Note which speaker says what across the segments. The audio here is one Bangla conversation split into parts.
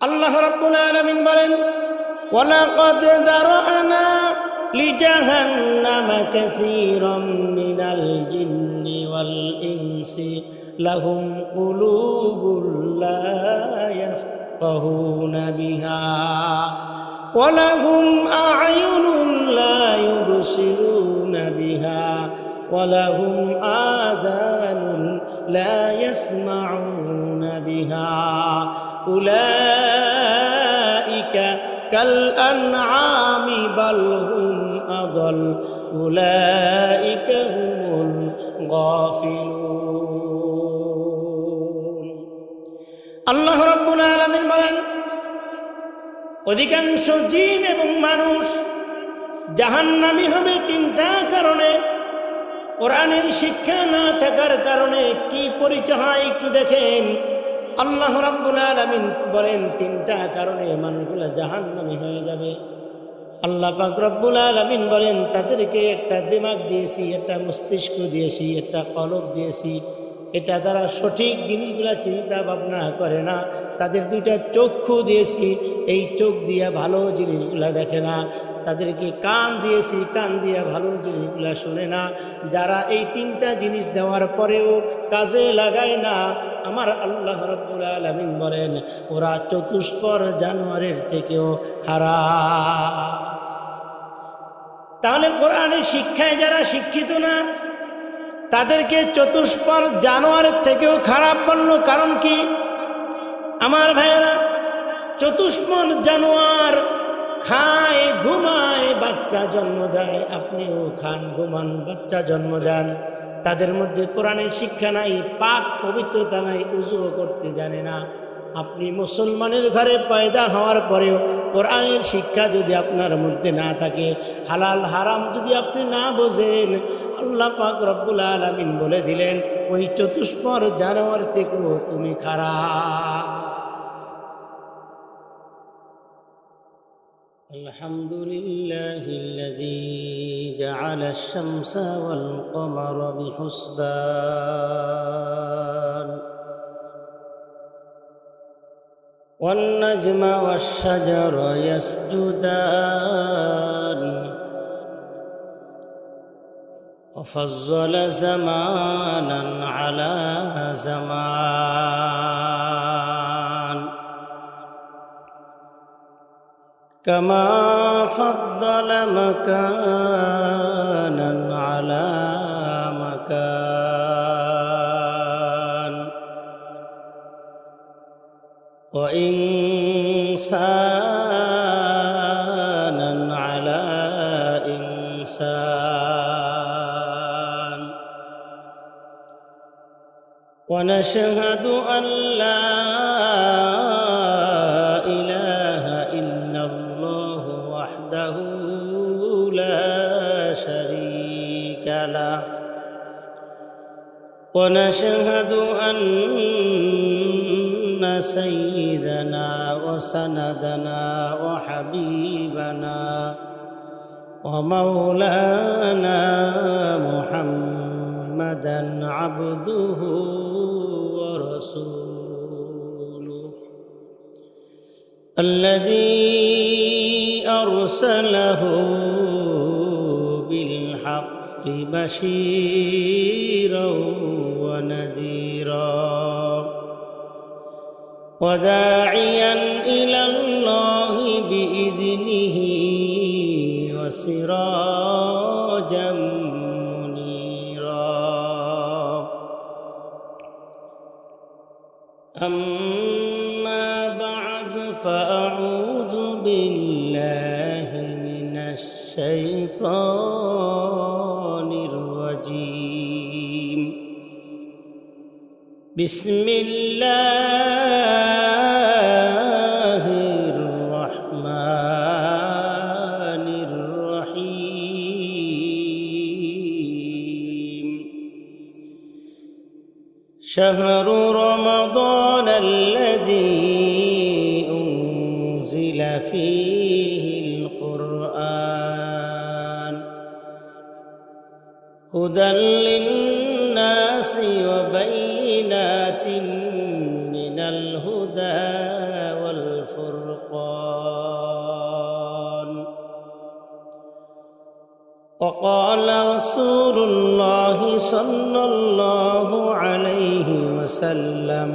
Speaker 1: আল্লাহ রাব্বুল আলামিন বলেন, ওয়ালাকাদ যারানা লিজাহান্নামা কাসীরাম মিনাল জিন্নি ওয়াল ইনসি লাহুম কুলুবুল লা ইয়াফকাহুনা বিহা ওয়া লাহুম আ'য়ুনুন লা ইউবসিরুনা বিহা ওয়া লাহুম আযানুন লা ইয়াসমাউনা বিহা উলাইকা কাল আনআমি বাল হুম আদাল উলাইকা হুমুল গাফিলুন। আল্লাহ রাব্বুল আলামিন বলেন, অধিকাংশ জিন এবং মানুষ জাহান্নামী হবে তিনটা কারণে। কোরআনের শিক্ষা না থাকার কারণে কি পরিচয় হয় একটু দেখেন। আল্লাহ রাব্বুল আলামিন বলেন তিনটা কারণে মানুষগুলা জাহান্নামী হয়ে যাবে। আল্লাহ পাক রব্বুল আলামিন বলেন তাদেরকে একটা দিমাগ দিয়েছি, একটা মস্তিষ্ক দিয়েছি, একটা কলব দিয়েছি, এটা দ্বারা সঠিক জিনিসগুলা চিন্তা ভাবনা করে না। তাদের দুইটা চক্ষু দিয়েছি, এই চোখ দিয়া ভালো জিনিসগুলা দেখে না। তাদেরকে কান দিয়েছি, কান দিয়া ভালো জিনিসগুলা শোনে না। যারা এই তিনটা জিনিস দেওয়ার পরেও কাজে লাগায় না, আমার আল্লাহ রাব্বুল আলামিন বলেন ওরা চতুষ্পর জানোয়ারের থেকেও খারাপ। তাহলে কোরআনের শিক্ষায় যারা শিক্ষিত না তাদেরকে চতুষ্পর জানোয়ারের থেকেও খারাপ বলল, কারণ কি? আমার ভাইয়েরা, চতুষ্পর জানোয়ার খায়, ঘুমায়, বাচ্চা জন্ম দেয়। আপনিও খান, ঘুমান, বাচ্চা জন্ম দেন। তাদের মধ্যে কোরআনের শিক্ষা নাই, পাক পবিত্রতা নাই, উযুও করতে জানে না। আপনি মুসলমানের ঘরে পয়দা হওয়ার পরেও কোরআনের শিক্ষা যদি আপনার মধ্যে না থাকে, হালাল হারাম যদি আপনি না বোঝেন, আল্লাহ পাক রব্বুল আলামিন বলে দিলেন ওই চতুষ্পর জানোয়ার থেকেও তুমি খারাপ। আলহামদুলিল্লাহিল্লাযী জাআলাশ শামসা ওয়াল কমারা বিহুসবান والنجم والشجر يسجدان وفضل زمانا على زمان كما فضل مكانا على مكان وإنسانا على إنسان ونشهد أن لا إله إلا الله وحده لا شريك له ونشهد أن سيدنا وسندنا وحبيبنا ومولانا محمدا عبده ورسوله الذي أرسله بالحق بشيرا ونذيرا وداعيا إلى الله بإذنه وسراجا منيرا أما بعد فأعوذ بالله من الشيطان الرجيم بسم الله الرحمن الرحيم شهر رمضان الذي أنزل فيه القرآن هدى للناس وبينات من الهدى والفرقان الفرقان. وقال رسول الله صلى الله عليه وسلم: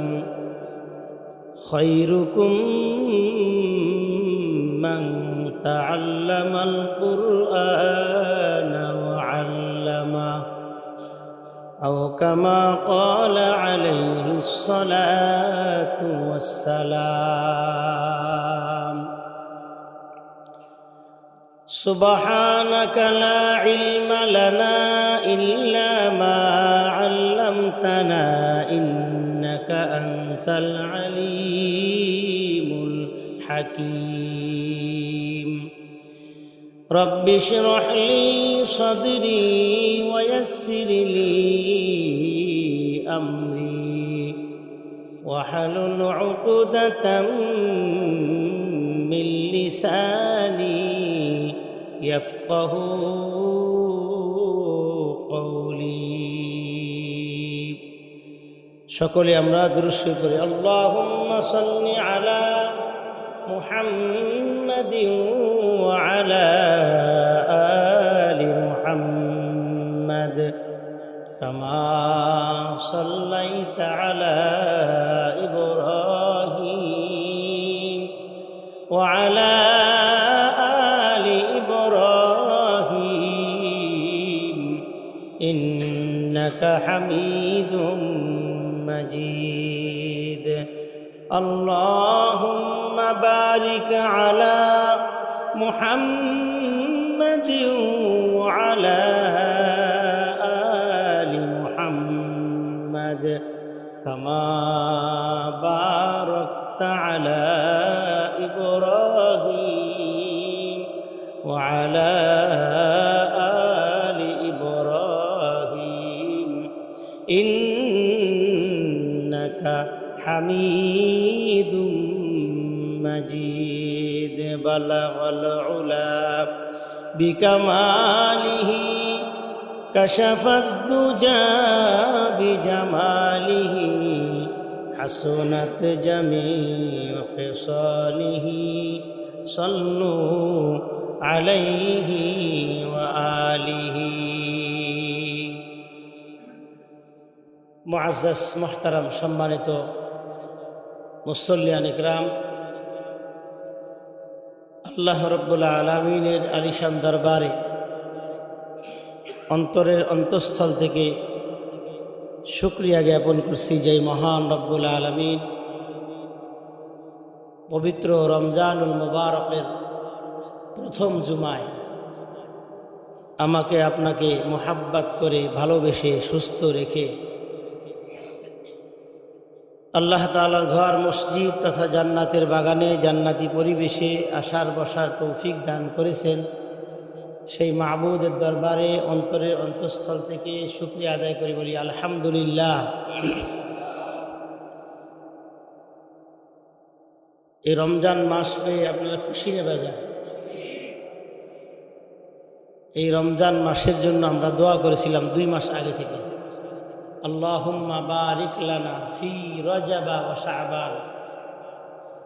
Speaker 1: خيركم من تعلم القرآن وعلمه، أو كما قال عليه الصلاة والسلام. سبحانك لا علم لنا إلا ما علمتنا إنك أنت العليم الحكيم. رب اشرح لي صدري ويسر لي أمري واحلل عقدة من لساني يفقه قولي. সকলে আমরা দুরূদ শরীফ পড়ি। আল্লাহুম্মা সাল্লি আলা মুহাম্মাদিন ওয়া আলা আলি মুহাম্মাদ কামা সাল্লাইতা আলা ইব্রাহিম ওয়া আলা আলি ইব্রাহিম ইন্নাকা হামিদুম مجيد. اللهم بارك على محمد وعلى آل محمد كما باركت على إبراهيم وعلى آل إبراهيم إنك حميد مجيد. بلغ العلا بكماله كشف الدجى بجماله حسنت جميع خصاله صلوا عليه وآله. মুআজ্জাজ মুহতারাম সম্মানিত মুসল্লিয়ান ইকরাম, আল্লাহ রাব্বুল আলামিনের আলিশান দরবারে অন্তরের অন্তঃস্থল থেকে শুকরিয়া জ্ঞাপন করছি যে মহান রব্বুল আলামিন পবিত্র রমজানুল মুবারকের প্রথম জুমায় আমাকে আপনাকে মোহাব্বত করে ভালোবেসে সুস্থ রেখে আল্লাহ তাআলার ঘর মসজিদ তথা জান্নাতের বাগানে জান্নাতি পরিবেশে আসার বসার তৌফিক দান করেছেন। সেই মাহবুদের দরবারে অন্তরের অন্তঃস্থল থেকে শুকরিয়া আদায় করি, বলি আলহামদুলিল্লাহ। এই রমজান মাস পেয়ে আপনারা খুশি নেবে যান। এই রমজান মাসের জন্য আমরা দোয়া করেছিলাম 2 মাস আগে থেকে, আল্লাহুম্মা বারিক লানা ফি রজব ওয়া শাবান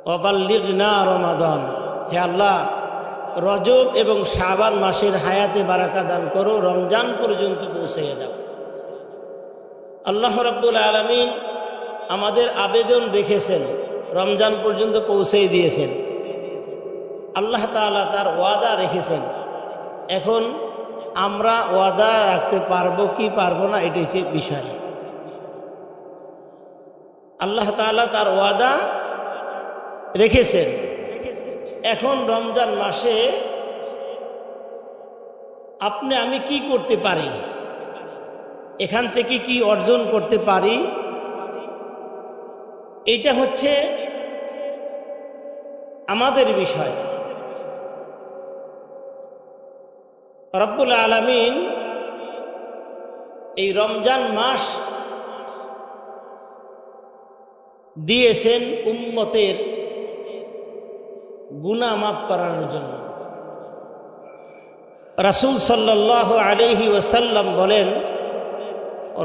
Speaker 1: ওয়া বাল্লিগনা রমাদান। হে আল্লাহ, রজব এবং শাবান মাসের হায়াতে বারাকা দান করো, রমজান পর্যন্ত পৌঁছাইয়া দাও। আল্লাহ রাব্বুল আলামিন আমাদের আবেদন রেখেছেন, রমজান পর্যন্ত পৌঁছেই দিয়েছেন। আল্লাহ তাআলা তার ওয়াদা রেখেছেন। এখন আমরা ওয়াদা রাখতে পারবো কি পারবো না, এটাই হচ্ছে বিষয়। আল্লাহ তাআলা তার ওয়াদা রেখেছেন। এখন রমজান মাসে আপনি আমি কি করতে পারি, এখান থেকে কি অর্জন করতে পারি, এটা হচ্ছে আমাদের বিষয়। রব্বুল আলামিন এই রমজান মাস দিয়েছেন উম্মতের গুনাহ মাফ করানোর জন্য। রাসূল সাল্লাল্লাহু আলাইহি ওয়াসাল্লাম বলেন,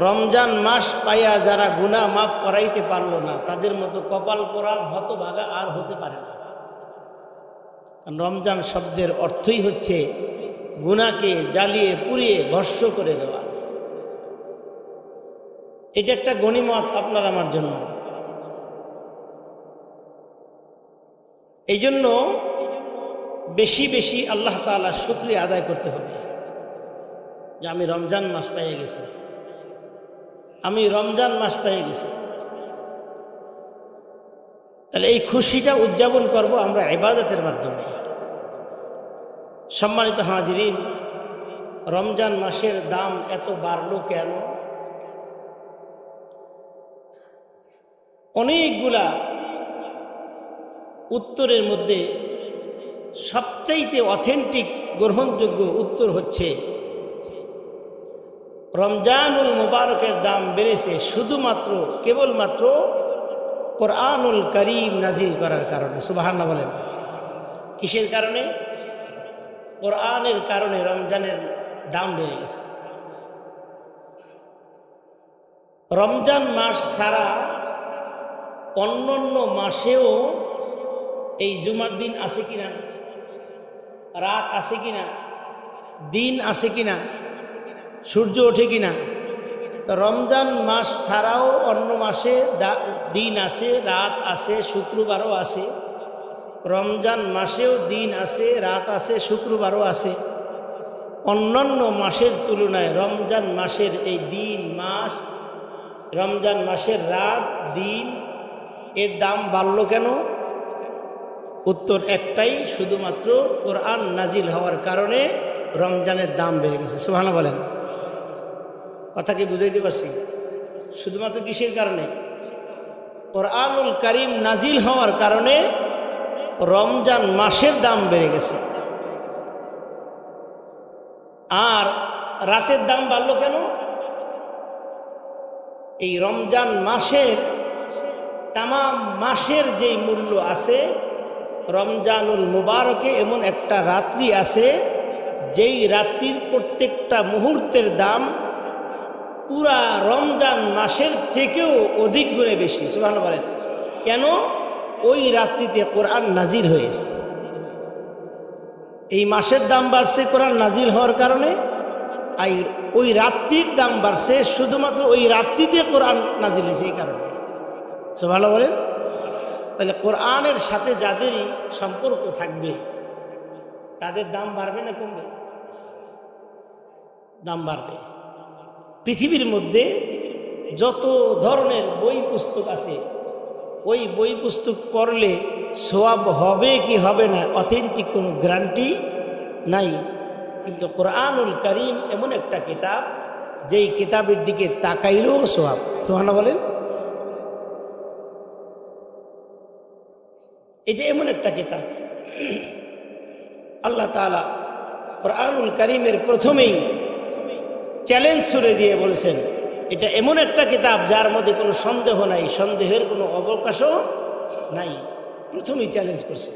Speaker 1: রমজান মাস পাইয়া যারা গুনাহ মাফ করাইতে পারল না, তাদের মতো কপাল পোড়া হতভাগা আর হতে পারে না। কারণ রমজান শব্দের অর্থই হচ্ছে গুনাহকে জ্বালিয়ে পুড়িয়ে ভস্ম করে দেওয়া। এটা একটা গনিমত আপনার আমার জন্য। এই জন্য বেশি বেশি আল্লাহ তাআলার শুকরিয়া আদায় করতে হবে যে আমি রমজান মাস পেয়ে গেছি, আমি রমজান মাস পেয়ে গেছি। তাহলে এই খুশিটা উদযাপন করব আমরা ইবাদতের মাধ্যমে। সম্মানিত হাজিরিন, রমজান মাসের দাম এত বাড়লো কেন? অনেকগুলা উত্তরের মধ্যে সবচাইতে অথেন্টিক গ্রহণযোগ্য উত্তর হচ্ছে রমজানুল মুবারকের দাম বেড়েছে শুধুমাত্র কেবলমাত্র কোরআনুল কারীম নাজিল করার কারণে। সুবহানাল্লাহ বলেন। কিসের কারণে? কোরআনের কারণে রমজানের দাম বেড়ে গেছে। রমজান মাস ছাড়া অন্যান্য মাসেও এই জুমার দিন আছে কিনা, রাত আছে কিনা, দিন আছে কিনা, সূর্য ওঠে কিনা? তো রমজান মাস ছাড়াও অন্য মাসে দিন আছে, রাত আছে, শুক্রবারও আছে। রমজান মাসেও দিন আছে, রাত আছে, শুক্রবারও আছে। অন্যান্য মাসের তুলনায় রমজান মাসের এই দিন মাস, রমজান মাসের রাত দিন এর দাম বাড়ল কেন? উত্তর একটাই, শুধুমাত্র কোরআন নাজিল হওয়ার কারণে রমজানের দাম বেড়ে গেছে। সুবহানাল্লাহ বলেন। কথা কি বুঝাইতে পারছি? শুধুমাত্র কিসের কারণে? কোরআনুল কারীম নাজিল হওয়ার কারণে রমজান মাসের দাম বেড়ে গেছে। আর রাতের দাম বাড়লো কেন? এই রমজান মাসের তামাম মাসের যেই মূল্য আছে, রমজানুল মুবারকে এমন একটা রাত্রি আছে যেই রাত্রির প্রত্যেকটা মুহূর্তের দাম পুরা রমজান মাসের থেকেও অধিক গুণে বেশি। সুবহানাল্লাহ বলেন। কেন? ওই রাত্রিতে কোরআন নাজিল হয়েছে। এই মাসের দাম বাড়ছে কোরআন নাজিল হওয়ার কারণে, আর ওই রাত্রির দাম বাড়ছে শুধুমাত্র ওই রাত্রিতে কোরআন নাজিল হয়েছে এই কারণে। সুবহানাল্লাহ বলেন। তাহলে কোরআনের সাথে যাদেরই সম্পর্ক থাকবে তাদের দাম বাড়বে না কমবে? দাম বাড়বে। পৃথিবীর মধ্যে যত ধরনের বই পুস্তক আছে, ওই বই পুস্তক পড়লে সওয়াব হবে কি হবে না অথেন্টিক কোনো গ্যারান্টি নাই। কিন্তু কোরআনুল কারীম এমন একটা কিতাব যেই কিতাবের দিকে তাকাইলেও সওয়াব। সুবহানাল্লাহ বলেন। এটা এমন একটা কিতাব, আল্লাহ তাআলা কোরআনুল কারীমের প্রথমেই চ্যালেঞ্জ ছুড়ে দিয়ে বলছেন এটা এমন একটা কিতাব যার মধ্যে কোনো সন্দেহ নাই, সন্দেহের কোনো অবকাশও নাই। প্রথমেই চ্যালেঞ্জ করছে।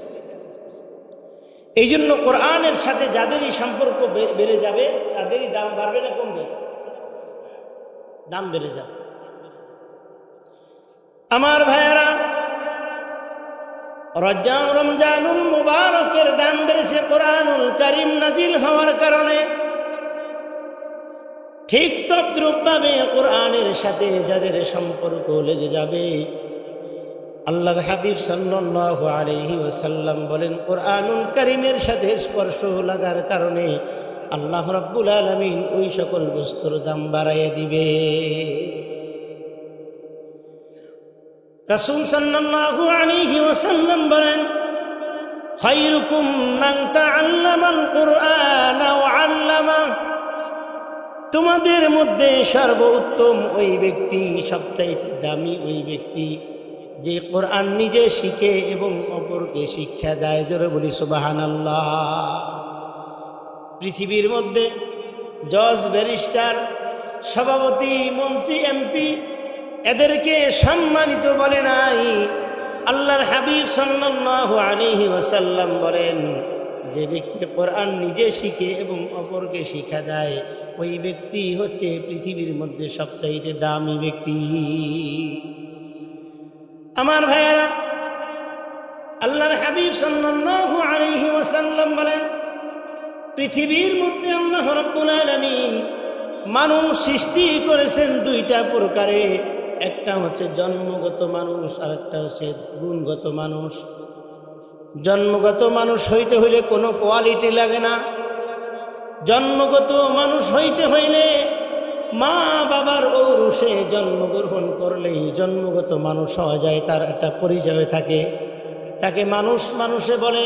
Speaker 1: এই জন্য কোরআনের সাথে যাদেরই সম্পর্ক বেড়ে যাবে তাদেরই দাম বাড়বে না কমবে? দাম বেড়ে যাবে। আমার ভাইয়েরা, রমজানুল মুবারকের দাম বেড়েছে কোরআনুল কারীম নাজিল হওয়ার কারণে। ঠিক তদ্রূপভাবে কোরআনের সাথে যাদের সম্পর্ক লেগে যাবে, আল্লাহর হাবিব সাল্লাল্লাহু আলাইহি ওয়াসাল্লাম বলেন কোরআনুল কারীমের সাথে স্পর্শ লাগার কারণে আল্লাহ রাব্বুল আলামিন ওই সকল বস্তুর দাম বাড়াইয়া দিবে। রাসূল সাল্লাল্লাহু আলাইহি ওয়াসাল্লাম বলেন খায়রুকুম মান তাআল্লামাল কুরআনা ওয়া আল্লামা, তোমাদের মধ্যে সর্বোত্তম ওই ব্যক্তি, সবচাইতে দামি ওই ব্যক্তি যে কোরআন নিজে শিখে এবং অপরকে শিক্ষা দেয়। জোরে বলি সুবহানাল্লাহ। পৃথিবীর মধ্যে জজ, ব্যারিস্টার, সভাপতি, মন্ত্রী, এমপি এদেরকে সম্মানিত বলে নাই। আল্লাহর হাবিব সাল্লাল্লাহু আলাইহি ওয়াসাল্লাম বলেন যে ব্যক্তি কোরআন নিজে শিখে এবং অপরকে শিক্ষা দেয় ওই ব্যক্তি হচ্ছে পৃথিবীর মধ্যে সবচাইতে দামি ব্যক্তি। আমার ভাইয়েরা, আল্লাহর হাবিব সাল্লাল্লাহু আলাইহি ওয়াসাল্লাম বলেন, পৃথিবীর মধ্যে আল্লাহ রাব্বুল আলামিন মানুষ সৃষ্টি করেছেন দুইটা প্রকারে। একটা হচ্ছে জন্মগত মানুষ, আর একটা হচ্ছে গুণগত মানুষ। জন্মগত মানুষ হইতে হইলে কোনো কোয়ালিটি লাগে না। জন্মগত মানুষ হইতে হইলে মা বাবার ঔরসে জন্মগ্রহণ করলেই জন্মগত মানুষ হওয়া যায়, তার একটা পরিচয় থাকে, তাকে মানুষ মানুষে বলে।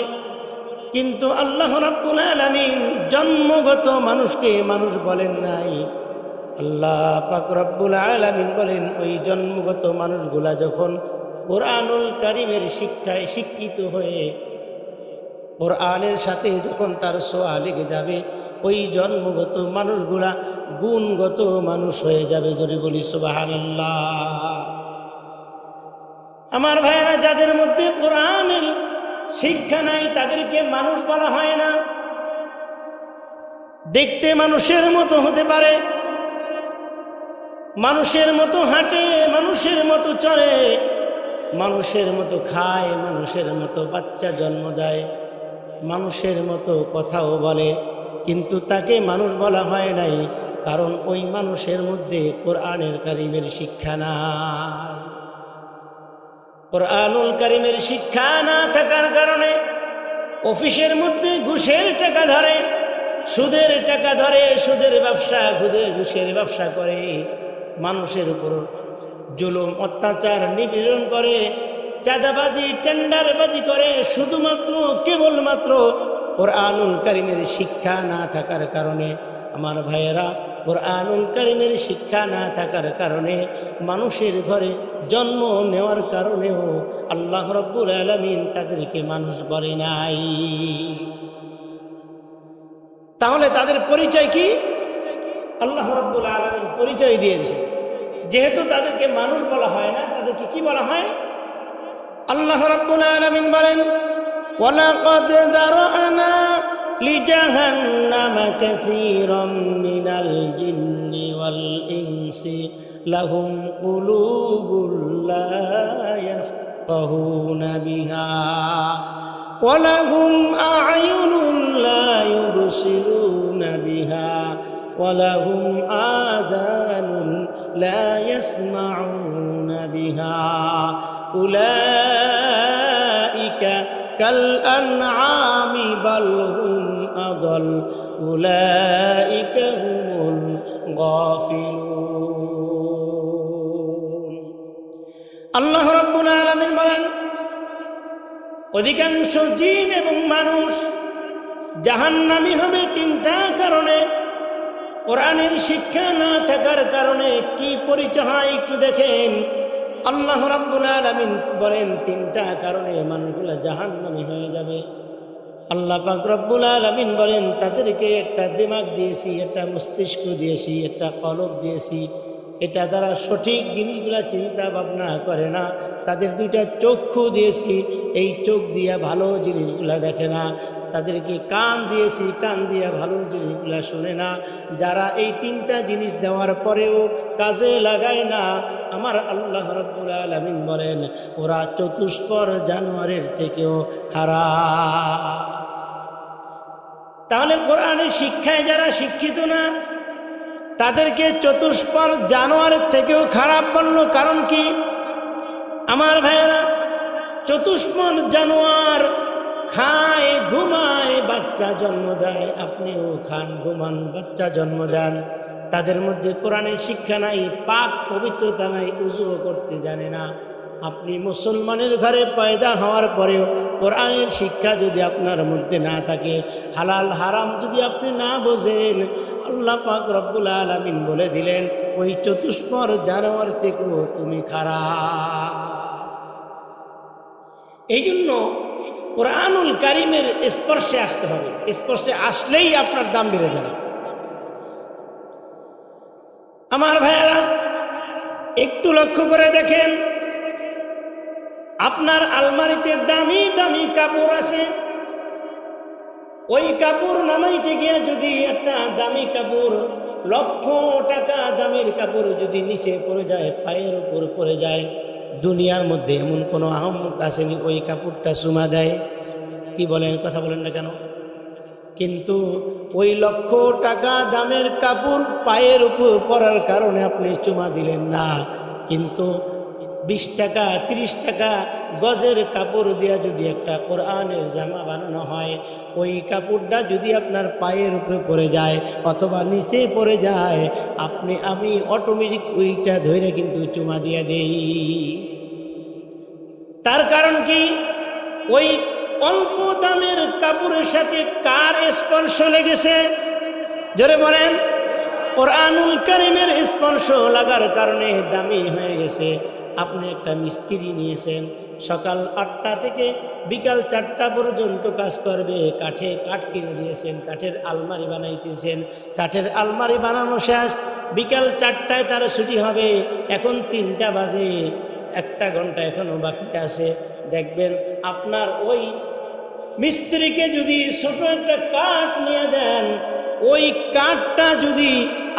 Speaker 1: কিন্তু আল্লাহ রাব্বুল আলামিন জন্মগত মানুষকে মানুষ বলেন নাই। আল্লাহ পাক রব্বুল আলামিন বলেন, ওই জন্মগত মানুষগুলা যখন কোরআনুল কারীমের শিক্ষায় শিক্ষিত হয়ে কোরআনের সাথে যখন তার ছোঁয়া লেগে যাবে, ওই জন্মগত মানুষগুলা গুণগত মানুষ হয়ে যাবে। যদি বলি সুবহানাল্লাহ। আমার ভাইয়েরা, যাদের মধ্যে কোরআনের শিক্ষা নাই তাদেরকে মানুষ বলা হয় না। দেখতে মানুষের মতো হতে পারে, মানুষের মতো হাঁটে, মানুষের মতো চলে, মানুষের মতো খায়, মানুষের মতো বাচ্চা জন্ম দেয়, মানুষের মতো কথাও বলে, কিন্তু তাকে মানুষ বলা হয় নাই, কারণ ওই মানুষের মধ্যে কোরআনুল কারীমের শিক্ষা নাই। কোরআনুল কারীমের শিক্ষা না থাকার কারণে অফিসের মধ্যে ঘুষের টাকা ধরে, সুদের টাকা ধরে, সুদের ব্যবসা, ঘুষের ব্যবসা করে, মানুষের উপর জুলুম অত্যাচার নিপীড়ন করে, চাঁদাবাজি টেন্ডারবাজি করে, শুধুমাত্র কেবলমাত্র কোরআনুল কারীমের শিক্ষা না থাকার কারণে। আমার ভাইয়েরা, কোরআনুল কারীমের শিক্ষা না থাকার কারণে মানুষের ঘরে জন্ম নেওয়ার কারণেও আল্লাহ রাব্বুল আলামিন তাদেরকে মানুষ বলে নাই। তাহলে তাদের পরিচয় কি? আল্লাহ রাব্বুল আলামিন পরিচয় দিয়ে দিয়েছেন। যেহেতু তাদেরকে মানুষ বলা হয় না, তাদেরকে কি বলা হয়? আল্লাহ রাব্বুল আলামিন বলেন, ওয়ালাকাদ যারানা লিজাহান্নামা কাসীরাম মিনাল জিন্নি ওয়াল ইনসি লাহুম কুলুবুল লা ইয়াফকাহুনা বিহা ওয়া লাহুম আ'য়ুনুন লা ইউবসিরুনা বিহা ওয়া লাহুম আযানুন লা ইয়াসমাউনা বিহা উলাইকা কাল আনআমি বাল হুম আদাল উলাইকা হুমুল গাফিলুন। আল্লাহ রাব্বুল আলামিন বলেন, অধিকাংশ জিন এবং মানুষ জাহান্নামী হবে তিনটা কারণে। কোরআনের শিক্ষা না থাকার কারণে কি পরিচয় হয় একটু দেখেন। আল্লাহ রাব্বুল আলামিন বলেন, তিনটা কারণে মানুষগুলা জাহান্নামী হয়ে যাবে। আল্লাহ পাক রব্বুল আলামিন বলেন, তাদেরকে একটা দিমাগ দিয়েছি, একটা মস্তিষ্ক দিয়েছি, একটা কলব দিয়েছি, এটা দ্বারা সঠিক জিনিসগুলা চিন্তা ভাবনা করে না। তাদের দুইটা চক্ষু দিয়েছি, এই চোখ দিয়া ভালো জিনিসগুলা দেখে না। তাদেরকে কান দিয়েছি, কান দিয়া ভালো জিনিসগুলা শুনে না। যারা এই তিনটা জিনিস দেওয়ার পরেও কাজে লাগায় না, আমার আল্লাহ রাব্বুল আলামিন বলেন, ওরা চতুষ্পর জানোয়ারের থেকেও খারাপ। তাহলে কোরআনের শিক্ষায় যারা শিক্ষিত না, তাদেরকে চতুষ্পর জানোয়ারের থেকেও খারাপ বলল। কারণ কি? আমার ভাইয়েরা, চতুষ্পর জানোয়ার খায়, ঘুমায়, বাচ্চা জন্ম দেয়। আপনিও খান, ঘুমান, বাচ্চা জন্ম দেন। তাদের মধ্যে কোরআনের শিক্ষা নাই, পাক পবিত্রতা নাই, উযুও করতে জানে না। আপনি মুসলমানের ঘরে পয়দা হওয়ার পরেও কোরআনের শিক্ষা যদি আপনার মধ্যে না থাকে, হালাল হারাম যদি আপনি না বোঝেন, আল্লাহ পাক রব্বুল আলামিন বলে দিলেন, ওই চতুষ্পর জানোয়ার থেকেও তুমি খারাপ। এই জন্য কোরআনুল কারীমের স্পর্শে আসতে হবে। স্পর্শে আসলেই আপনার দাম বেড়ে যাবে। আমার ভাইয়েরা, একটু লক্ষ্য করে দেখেন, আপনার আলমারিতে দামি দামি কাপড় আছে। ওই কাপড় নামাইতে গিয়ে যদি একটা দামি কাপড়, লক্ষ টাকা দামের কাপড় যদি নিচে পড়ে যায়, পায়ের উপর পড়ে যায়, দুনিয়ার মধ্যে এমন কোনো আহম্মক আসেনি ওই কাপড়টা চুমা দেয়? কি বলেন, কথা বলেন না কেন? কিন্তু ওই লক্ষ টাকা দামের কাপড় পায়ের উপর পরার কারণে আপনি চুমা দিলেন না, কিন্তু 20 টাকা 30 টাকা গজের কাপড় দিয়া যদি একটা কোরআনের জামা বানানো হয়, ওই কাপড়টা যদি আপনার পায়ের উপরে পড়ে যায় অথবা নিচে পড়ে যায়, আমি অটোমেটিক ওইটা ধরে কিন্তু চুমা দিয়া দেই। তার কারণ কি? ওই অল্প দামের কাপড়ের সাথে কার স্পর্শ লেগেছে? জোরে বলেন। কোরআনুল কারীমের স্পর্শ লাগার কারণে দামি হয়ে গেছে। আপনি একটা মিস্ত্রি নিয়েছেন, সকাল 8টা থেকে বিকাল 4টা পর্যন্ত কাজ করবে, কাঠ কিনে দিয়েছেন, কাঠের আলমারি বানাইতেছেন, কাঠের আলমারি বানানো শেষ, বিকাল 4টায় তার ছুটি হবে, এখন 3টা বাজে, 1 ঘন্টা এখনো বাকি আছে। দেখবেন আপনার ওই মিস্ত্রিকে যদি ছোট একটা কাঠ নিয়ে দেন, ওই কাঠটা যদি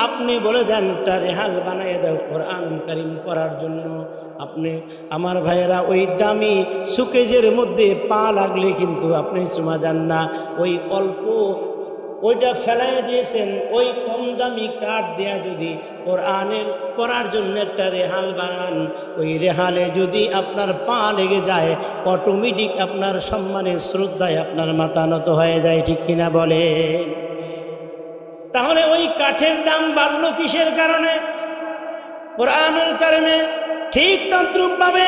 Speaker 1: আপনি বলে দেন একটা রেহাল বানিয়ে দাও কোরআন কারীম পড়ার জন্য, আপনি আমার ভাইয়েরা ওই দামি সুকেজের মধ্যে পা লাগলে কিন্তু আপনি চুমা দেন না। ওই অল্প ওইটা ফেলাই দিয়েছেন, ওই কম দামি কাঠ দেয়া যদি কোরআনের পড়ার জন্য একটা রেহাল বানান, ওই রেহালে যদি আপনার পা লেগে যায়, অটোমেটিক আপনার সম্মানের শ্রদ্ধায় আপনার মাথা নত হয়ে যায়। ঠিক কিনা বলেন? তাহলে ওই কাঠের দাম বাড়লো কিসের কারণে? কোরআনুল কারীমে ঠিক তদ্রূপভাবে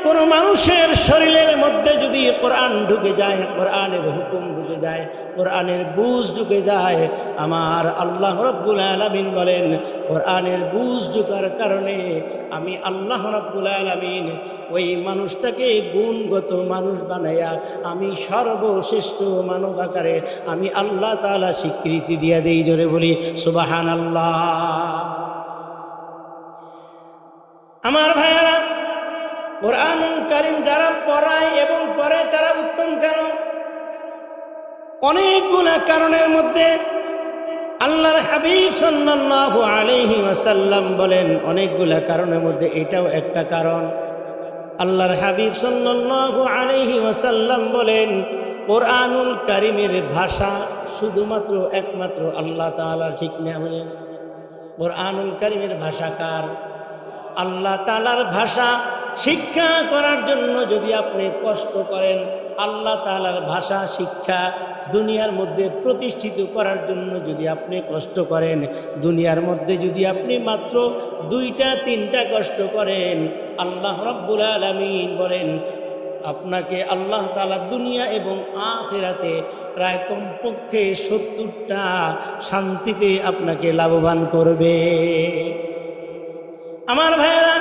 Speaker 1: কোনো মানুষের শরীরের মধ্যে যদি কোরআন ঢুকে যায়, কোরআনের হুকুম ঢুকে যায়, কোরআনের বুঝ ঢুকে যায়, আমার আল্লাহ রাব্বুল আলামিন বলেন কোরআনের বুঝ ঢুকার কারণে আমি আল্লাহ রাব্বুল আলামিন ওই মানুষটাকে গুণগত মানুষ বানাইয়া আমি সর্বশ্রেষ্ঠ মানব আকারে আমি আল্লাহ তাআলা স্বীকৃতি দিয়ে দেই। জোরে বলি সুবহানাল্লাহ। আমার ভাইয়েরা, কোরআনুল কারীম যারা পড়ায় এবং পড়ে তারা উত্তম কেন? অনেকগুলা কারণের মধ্যে আল্লাহর হাবিব সাল্লাল্লাহু আলাইহি ওয়াসাল্লাম বলেন, অনেকগুলা কারণের মধ্যে এটাও একটা কারণ। আল্লাহর হাবিব সাল্লাল্লাহু আলাইহি ওয়াসাল্লাম বলেন, কোরআনুল কারীমের ভাষা শুধুমাত্র একমাত্র আল্লাহ তাআলার। ঠিক না বলেন? কোরআনুল কারীমের ভাষা কার? আল্লাহ তাআলার ভাষা শিক্ষা করার জন্য যদি আপনি কষ্ট করেন, আল্লাহ তাআলার ভাষা শিক্ষা দুনিয়ার মধ্যে প্রতিষ্ঠিত করার জন্য যদি আপনি কষ্ট করেন, দুনিয়ার মধ্যে যদি আপনি মাত্র 2টা 3টা কষ্ট করেন, আল্লাহ রাব্বুল আলামিন বলেন আপনাকে আল্লাহ তাআলা দুনিয়া এবং আখিরাতে প্রায় কমপক্ষে 70টা শান্তিতে আপনাকে লাভবান করবে। আমার ভাইয়েরা,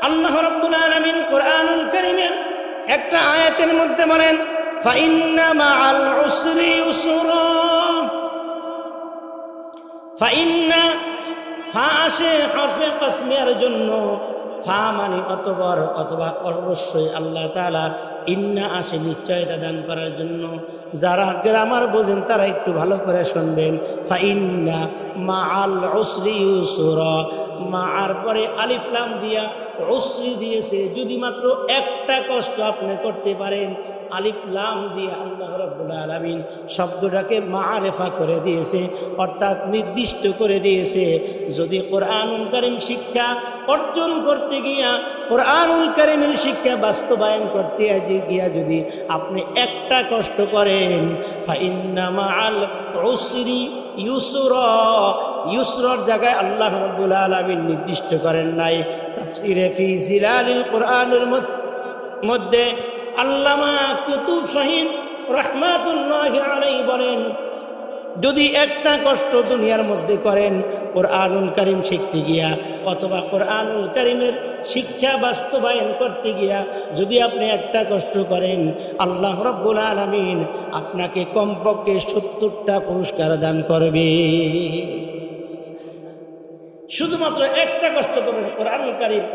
Speaker 1: আল্লাহ রাব্বুল আলামিন কোরআনুল কারীমের একটা আয়াতের মধ্যে বলেন, ফাইন্না মাআল উসরি ইউসরা। ফাইন্না ফা আসে হরফে কসমের জন্য, ফা মানে অতঃপর অথবা অবশ্যই আল্লাহ তাআলা, ইন্না আসে নিশ্চয়তা দান করার জন্য। যারা গ্রামার বোঝেন তারা একটু ভালো করে শুনবেন। ফাইন্না মাআল উসরি ইউসরা, মাআর পরে আলিফ লাম দিয়া উসরি দিয়েছে। যদি মাত্র একটা কষ্ট আপনি করতে পারেন, আলিফ লাম দিয়ে আল্লাহ রাব্বুল আলামিন শব্দটাকে মাআরিফা করে দিয়েছে, অর্থাৎ নির্দিষ্ট করে দিয়েছে। যদি কোরআনুল কারীম শিক্ষা অর্জন করতে গিয়া, কোরআনুল কারীমের শিক্ষা বাস্তবায়ন করতে গিয়া যদি আপনি একটা কষ্ট করেন, ফাইন্না মাআল উসরি ইউসরা, ইউসরার জায়গায় আল্লাহ রাব্বুল আলামিন নির্দিষ্ট করেন নাই। তাফসীরে ফি জিলালিল কোরআনের মধ্যে আল্লামা কুতুব শহীদ রাহমাতুল্লাহি আলাইহি বলেন, যদি একটা কষ্ট দুনিয়ার মধ্যে করেন কোরআনুল কারীম শিখতে গিয়া অথবা কোরআনুল কারীমের শিক্ষা বাস্তবায়ন করতে গিয়া যদি আপনি একটা কষ্ট করেন, আল্লাহ রাব্বুল আলামিন আপনাকে কমপক্ষে 70টা পুরস্কার দান করবে। শুধুমাত্র একটা কষ্ট করবেন কোরআনুল কারীম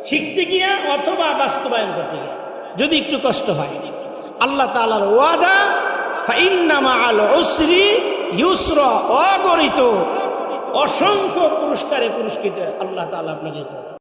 Speaker 1: শিখতে গিয়া অথবা বাস্তবায়ন করতে গিয়া, যদি একটু কষ্ট হয়, আল্লাহ তাআলার ওয়াদা ফাইন্না মাআল উসরি ইউসরা, অগণিত অসংখ্য পুরস্কারে পুরস্কৃত আল্লাহ তাআলা আপনাকে করবেন।